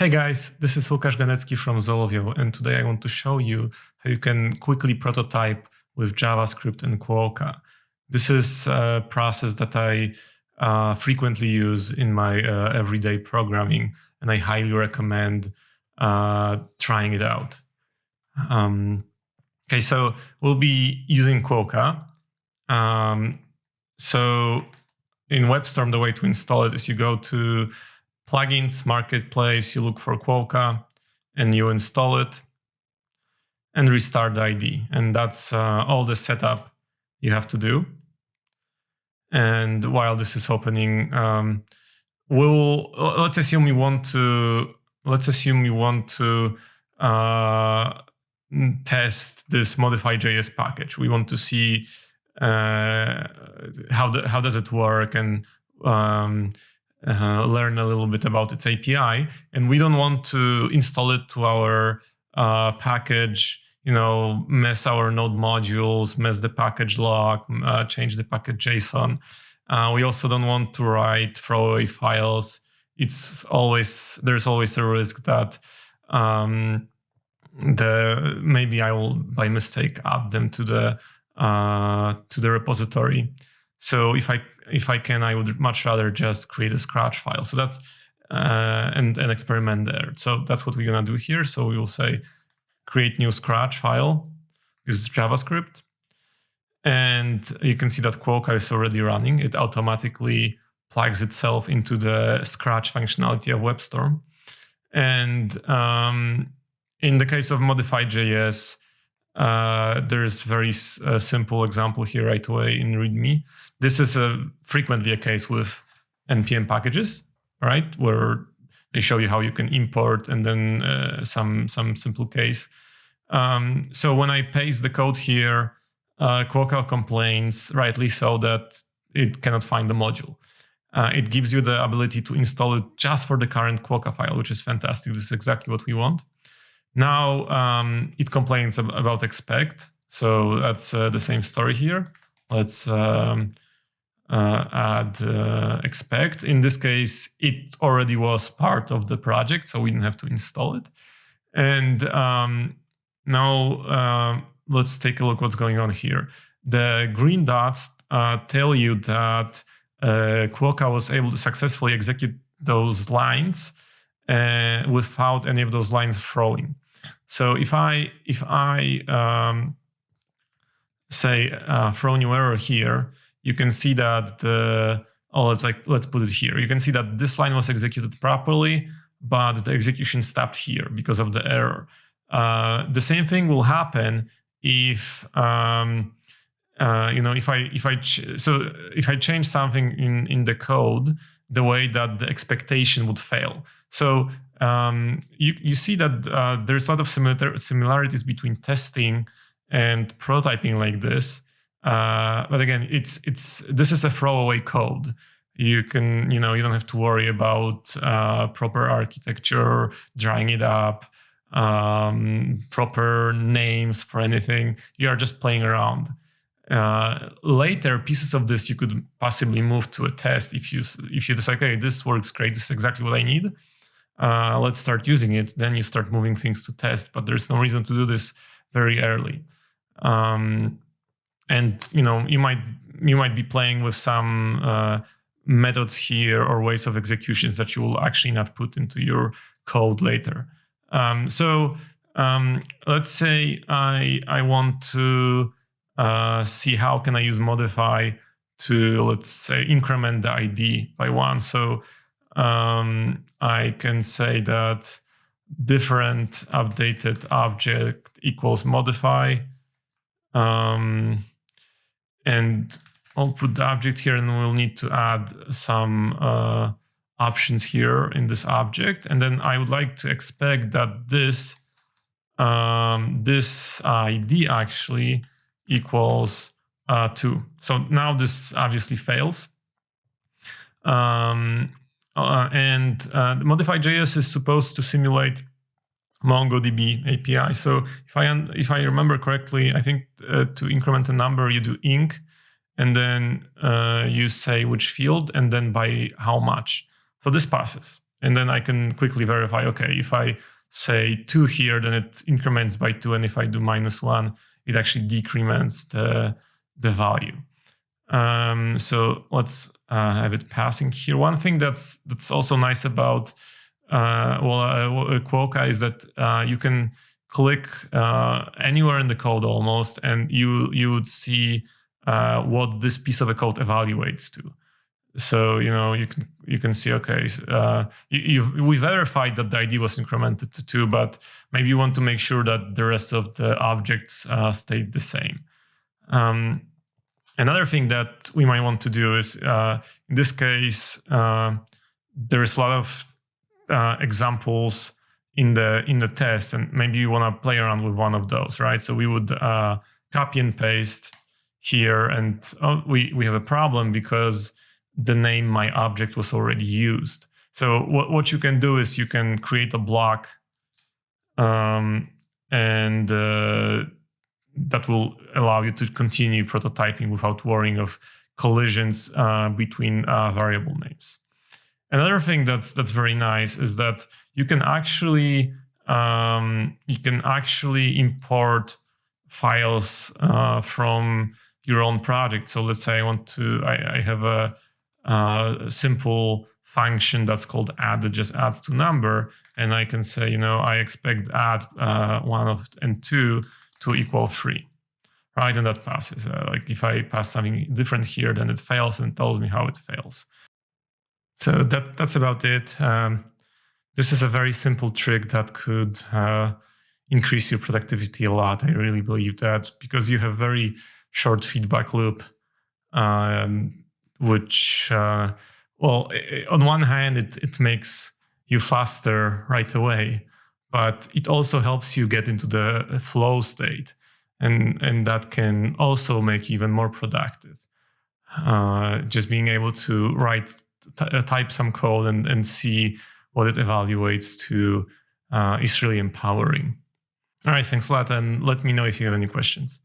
Hey guys, this is Łukasz Ganecki from Zolovio, and today I want to show you how you can quickly prototype with JavaScript and Quokka. This is a process that I frequently use in my everyday programming, and I highly recommend trying it out. Okay, so we'll be using Quokka. So in WebStorm, the way to install it is you go to Plugins, Marketplace, you look for Quokka, and you install it, and restart the ID. And that's all the setup you have to do. And while this is opening, let's assume you want to test this modify.js package. We want to see how does it work, and learn a little bit about its API, and we don't want to install it to our package, mess our node modules, mess the package log, change the package JSON. We also don't want to write throwaway files. There's always a risk that maybe I will by mistake add them to the repository. So if I can, I would much rather just create a Scratch file. So that's and experiment there. So that's what we're gonna do here. So we will say create new Scratch file, use JavaScript, and you can see that Quokka is already running. It automatically plugs itself into the Scratch functionality of WebStorm. And in the case of modify.js, there's very simple example here right away in README. This is frequently a case with NPM packages, right? Where they show you how you can import, and then some simple case. So when I paste the code here, Quokka complains, rightly so, that it cannot find the module. It gives you the ability to install it just for the current Quokka file, which is fantastic. This is exactly what we want. Now it complains about expect, so that's the same story here. Let's add expect. In this case, it already was part of the project, so we didn't have to install it. And now let's take a look what's going on here. The green dots tell you that Quokka was able to successfully execute those lines without any of those lines throwing. So if I say throw new error here, you can see that let's put it here. You can see that this line was executed properly, but the execution stopped here because of the error. The same thing will happen if if I change something in the code the way that the expectation would fail. So you see that there's a lot of similarities between testing and prototyping like this. But again, this is a throwaway code. You can, you don't have to worry about proper architecture, drying it up, proper names for anything. You are just playing around. Later, pieces of this you could possibly move to a test if you decide, okay, this works great, this is exactly what I need. Let's start using it. Then you start moving things to test, but there's no reason to do this very early. And you might be playing with some methods here or ways of executions that you will actually not put into your code later. So let's say I want to see how can I use modify to, let's say, increment the ID by 1. So I can say that different updated object equals modify. And I'll put the object here, and we'll need to add some options here in this object. And then I would like to expect that this ID actually equals 2. So now this obviously fails. And the modify.js is supposed to simulate MongoDB API. So if I remember correctly, I think to increment a number, you do inc, and then you say which field, and then by how much. So this passes. And then I can quickly verify, okay, if I say 2 here, then it increments by 2. And if I do -1, it actually decrements the value. So let's have it passing here. One thing that's also nice about Quokka is that you can click anywhere in the code almost, and you would see what this piece of the code evaluates to. So you can see, okay, we verified that the ID was incremented to 2, but maybe you want to make sure that the rest of the objects stayed the same. Another thing that we might want to do is, in this case, there's a lot of examples in the test, and maybe you want to play around with one of those, right? So we would copy and paste here, and we have a problem because the name my object was already used. So what you can do is you can create a block, and that will allow you to continue prototyping without worrying of collisions between variable names. Another thing that's very nice is that you can actually import files from your own project. So let's say I have a simple function that's called add that just adds to number, and I can say, I expect add 1 and 2 to equal 3, right? And that passes. Like if I pass something different here, then it fails and tells me how it fails. So that's about it. This is a very simple trick that could increase your productivity a lot. I really believe that, because you have very short feedback loop, which, on one hand, it makes you faster right away, but it also helps you get into the flow state, and that can also make you even more productive. Just being able to type some code and see what it evaluates to is really empowering. All right, thanks a lot, and let me know if you have any questions.